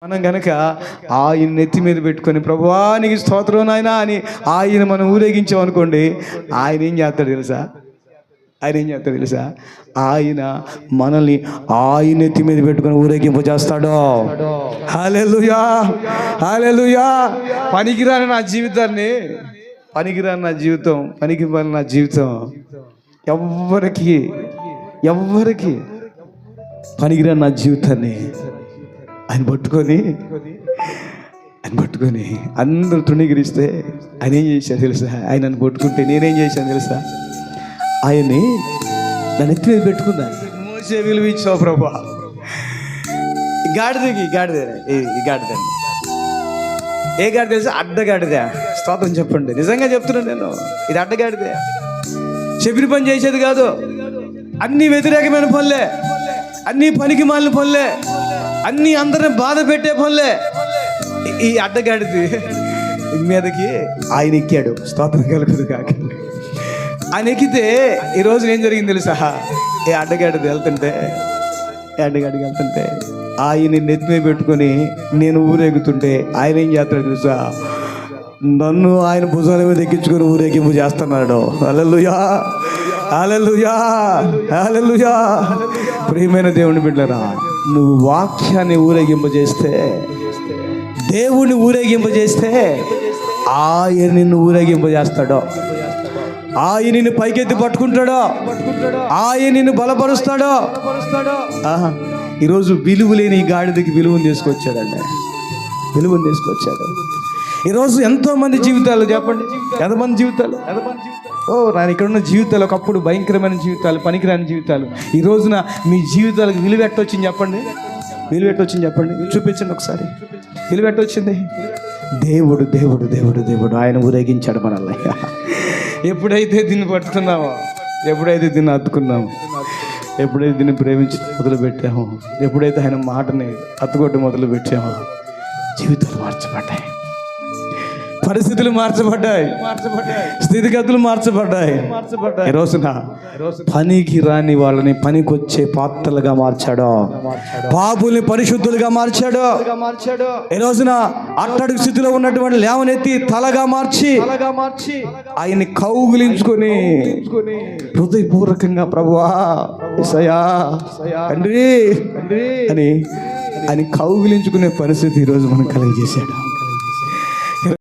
మనం గనక ఆయన నెత్తి మీద పెట్టుకొని ప్రభువా నీకు స్తోత్రం నాయనా అని ఆయన మనం ఊరేగించామనుకోండి, ఆయన ఏం చేస్తాడు తెలుసా? ఆయన మనల్ని ఆయన నెత్తి మీద పెట్టుకొని ఊరేగింపు చేస్తాడు. హల్లెలూయా, హల్లెలూయా. పనికిరాని నా జీవితం, పనికిరాని నా జీవితం ఎవ్వరికి పనికిరాని నా జీవితాన్ని ఆయన పట్టుకొని అందరూ తృణీకరిస్తే ఆయన ఏం చేశాను తెలుసా? ఆయన నన్ను పట్టుకుంటే నేనేం చేశాను తెలుసా? ఆయన్ని నన్ను ఎత్తి మీద పెట్టుకున్నాను. మోసే విలువ ఇచ్చావు ప్రభా. గాడిద ఏ గాడిద తెలుసా? అడ్డగాడిదే. స్తోత్రం చెప్పండి. నిజంగా చెప్తున్నాను నేను, ఇది అడ్డగాడిదే. చెప్పిన పని చేసేది కాదు, అన్ని వ్యతిరేకమైన పనులే, అన్ని పనికి మాలిన పనులే, అన్ని అందరిని బాధ పెట్టే పనులే. ఈ అడ్డగాడిది మీదకి ఆయన ఎక్కాడు. స్తోత్రం కలుగుదు కాక. ఆయన ఎక్కితే ఈరోజు ఏం జరిగింది తెలుసా? ఏ అడ్డగాడిది వెళ్తుంటే ఆయన నెత్తి మీద పెట్టుకొని నేను ఊరేగుతుంటే ఆయన ఏం చేస్తాడు తెలుసా? నన్ను ఆయన భుజాల మీద ఎక్కించుకొని ఊరేగింపు చేస్తున్నాడు. హల్లెలూయా, హల్లెలూయా, హల్లెలూయా. ప్రియమైన దేవుని బిడ్డలారా, నువ్వు వాక్యాన్ని ఊరేగింపజేస్తే, దేవుని ఊరేగింపజేస్తే ఆయన నిన్ను ఊరేగింపజేస్తాడు. ఆయన నిన్ను పైకెత్తి పట్టుకుంటాడు. ఆయన నిన్ను బలపరుస్తాడు. ఈరోజు విలువ లేని ఈ గాడిదకి విలువను తీసుకొచ్చాడండి. ఈరోజు ఎంతోమంది జీవితాలు, చెప్పండి ఎంతమంది జీవితాలు? నేను ఇక్కడ ఉన్న జీవితాలు ఒకప్పుడు భయంకరమైన జీవితాలు, పనికిరాని జీవితాలు. ఈ రోజున మీ జీవితాలకు విలువ ఎట్టొచ్చింది చెప్పండి? చూపించండి ఒకసారి. విలువ ఎట్టొచ్చింది? దేవుడు దేవుడు దేవుడు దేవుడు ఆయన ఊరేగించాడు మనల్ని. ఎప్పుడైతే దీన్ని పట్టుకున్నామో, ఎప్పుడైతే దీన్ని హత్తుకున్నామో, ఎప్పుడైతే దీన్ని ప్రేమించి మొదలుపెట్టామో, ఎప్పుడైతే ఆయన మాటని హత్తుకొట్టి మొదలుపెట్టామో, జీవితాలు మార్చబడ్డాయి, పరిస్థితులు మార్చబడ్డాయి, స్థితిగతులు మార్చబడ్డాయి. ఈ రోజున పనికి రాని వాళ్ళని పనికొచ్చే పాత్రలుగా మార్చాడు, పాపుల్ని పరిశుద్ధులుగా మార్చాడు. ఈ రోజున అట్టడుగు స్థితిలో ఉన్నటువంటి లేవనెత్తి తలగా మార్చి ఆయన్ని కౌగిలించుకొని హృదయపూర్వకంగా ప్రభువా యేసయ్యా తండ్రి అని ఆయన కౌగిలించుకునే పరిస్థితి ఈరోజు మనం కలిగజేశాడు.